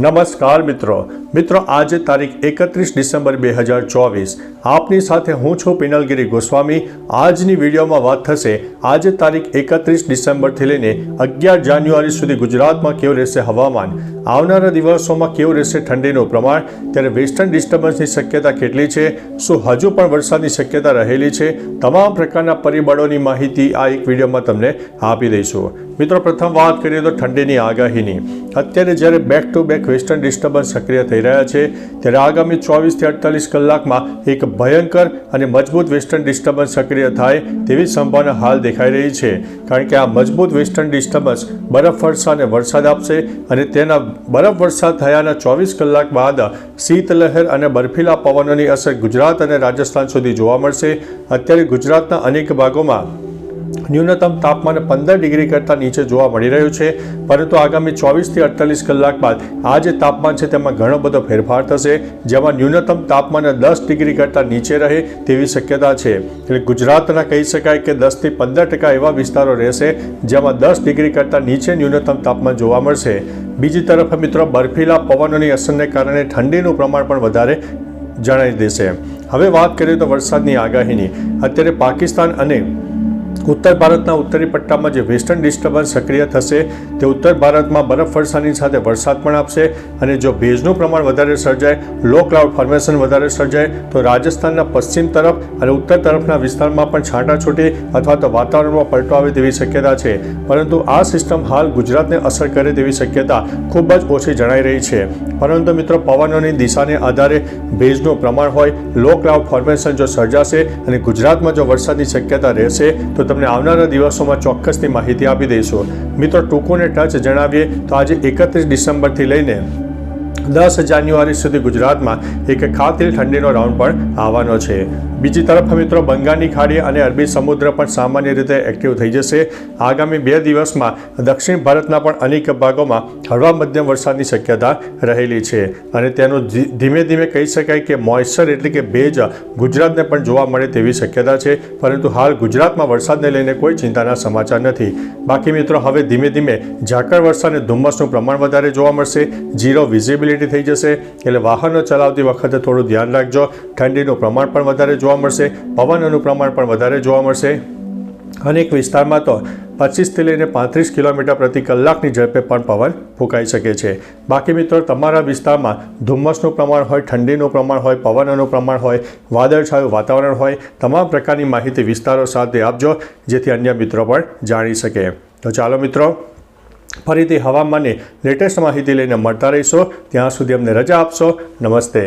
નમસ્કાર મિત્રો આજે તારીખ 31 ડિસેમ્બર 2024 આપની સાથે હું છું પિનલગીરી ગોસ્વામી। આજની વિડીયોમાં વાત થશે આજે તારીખ 31 ડિસેમ્બરથી લઈને 11 જાન્યુઆરી સુધી ગુજરાતમાં કેવું રહેશે હવામાન, આવનારા દિવસોમાં કેવું રહેશે ઠંડીનું પ્રમાણ, ત્યારે વેસ્ટર્ન ડિસ્ટર્બન્સની શક્યતા કેટલી છે, શું હજુ પણ વરસાદની શક્યતા રહેલી છે, તમામ પ્રકારના પરિબળોની માહિતી આ એક વિડીયોમાં તમને આપી દઈશું। મિત્રો પ્રથમ વાત કરીએ તો ઠંડીની આગાહીની। અત્યારે જ્યારે back to back western disturbance સક્રિય થઈ રહ્યા છે ત્યારે આગામી 24 થી 48 કલાકમાં એક ભયંકર અને મજબૂત વેસ્ટર્ન ડિસ્ટર્બન્સ સક્રિય થાય તેવી સંભાવના હાલ દેખાઈ રહી છે, કારણ કે આ મજબૂત વેસ્ટર્ન ડિસ્ટર્બન્સ બરફવર્ષા અને વરસાદ આપશે અને તેના બરફવર્ષા થયાના 24 કલાક બાદ શીતલહેર અને બર્ફીલા પવનોની અસર ગુજરાત અને રાજસ્થાન સુધી જોવા મળશે। અત્યારે ગુજરાતના અનેક ભાગોમાં ન્યૂનતમ તાપમાન 15 ડિગ્રી કરતાં નીચે જોવા મળી રહ્યું છે, પરંતુ આગામી 24 થી 48 કલાક બાદ આ જે તાપમાન છે તેમાં ઘણો બધો ફેરફાર થશે, જેમાં ન્યૂનતમ તાપમાન 10 ડિગ્રી કરતાં નીચે રહે તેવી શક્યતા છે। એટલે ગુજરાતના કહી શકાય કે 10 થી 15% એવા વિસ્તારો રહેશે જેમાં 10 ડિગ્રી કરતાં નીચે ન્યૂનતમ તાપમાન જોવા મળશે। બીજી તરફ મિત્રો બર્ફીલા પવનોની અસરને કારણે ઠંડીનું પ્રમાણ પણ વધારે જણાવી દેશે। હવે વાત કરીએ તો વરસાદની આગાહીની। અત્યારે પાકિસ્તાન અને ઉત્તર ભારતના ઉત્તરી પટ્ટામાં જે વેસ્ટર્ન ડિસ્ટર્બન્સ સક્રિય થશે તે ઉત્તર ભારતમાં બરફવર્ષાની સાથે વરસાદ પણ આપશે, અને જો ભેજનું પ્રમાણ વધારે સર્જાય, લો ક્લાઉડ ફોર્મેશન વધારે સર્જાય તો રાજસ્થાનના પશ્ચિમ તરફ અને ઉત્તર તરફના વિસ્તારમાં પણ છાંટાછૂટી અથવા તો વાતાવરણમાં પલટો આવે તેવી શક્યતા છે, પરંતુ આ સિસ્ટમ હાલ ગુજરાતને અસર કરે તેવી શક્યતા ખૂબ જ ઓછી જણાઈ રહી છે। પરંતુ મિત્રો પવનોની દિશાને આધારે ભેજનું પ્રમાણ હોય, લો ક્લાઉડ ફોર્મેશન જો સર્જાશે અને ગુજરાતમાં જો વરસાદની શક્યતા રહેશે તો તમને આવનારા દિવસોમાં ચોક્કસની માહિતી આપી દઈશું। મિત્રો ટૂંકોને ટચ જણાવીએ તો આજે 31 ડિસેમ્બરથી લઈને 10 જાન્યુઆરી સુધી ગુજરાતમાં એક ખાતરી ઠંડીનો રાઉન્ડ પણ આવવાનો છે। બીજી તરફ મિત્રો બંગાળની ખાડી અને અરબી સમુદ્ર પણ સામાન્ય રીતે એક્ટિવ થઈ જશે। આગામી 2 દિવસમાં દક્ષિણ ભારતના પણ અનેક ભાગોમાં હળવા મધ્યમ વરસાદની શક્યતા રહેલી છે, અને તેનું ધીમે ધીમે કહી શકાય કે મોઇસ્ચર એટલે કે ભેજ ગુજરાતને પણ જોવા મળે તેવી શક્યતા છે, પરંતુ હાલ ગુજરાતમાં વરસાદને લઈને કોઈ ચિંતાના સમાચાર નથી। બાકી મિત્રો હવે ધીમે ધીમે ઝાકળ વર્ષા અને ધુમ્મસનું પ્રમાણ વધારે જોવા મળશે, ઝીરો વિઝિબિલિટી થઈ જશે, એટલે વાહનો ચલાવતી વખતે થોડું ધ્યાન રાખજો। ઠંડીનું પ્રમાણ પણ વધારે જોવા મળશે, પવનનું પ્રમાણ પણ વધારે જોવા મળશે। અનેક વિસ્તારમાં તો 25 થી લઈને 35 કિલોમીટર પ્રતિ કલાકની ઝડપે પણ પવન ફૂંકાઈ શકે છે। બાકી મિત્રો તમારા વિસ્તારમાં ધુમ્મસનું પ્રમાણ હોય, ઠંડીનું પ્રમાણ હોય, પવનનું પ્રમાણ હોય, વાદળછાયું વાતાવરણ હોય, તમામ પ્રકારની માહિતી વિસ્તારો સાથે આપજો, જેથી અન્ય મિત્રો પણ જાણી શકે। તો ચાલો મિત્રો ફરીથી હવામાનની લેટેસ્ટ માહિતી લઈને મળતા રહીશો, ત્યાં સુધી અમને રજા આપશો। નમસ્તે।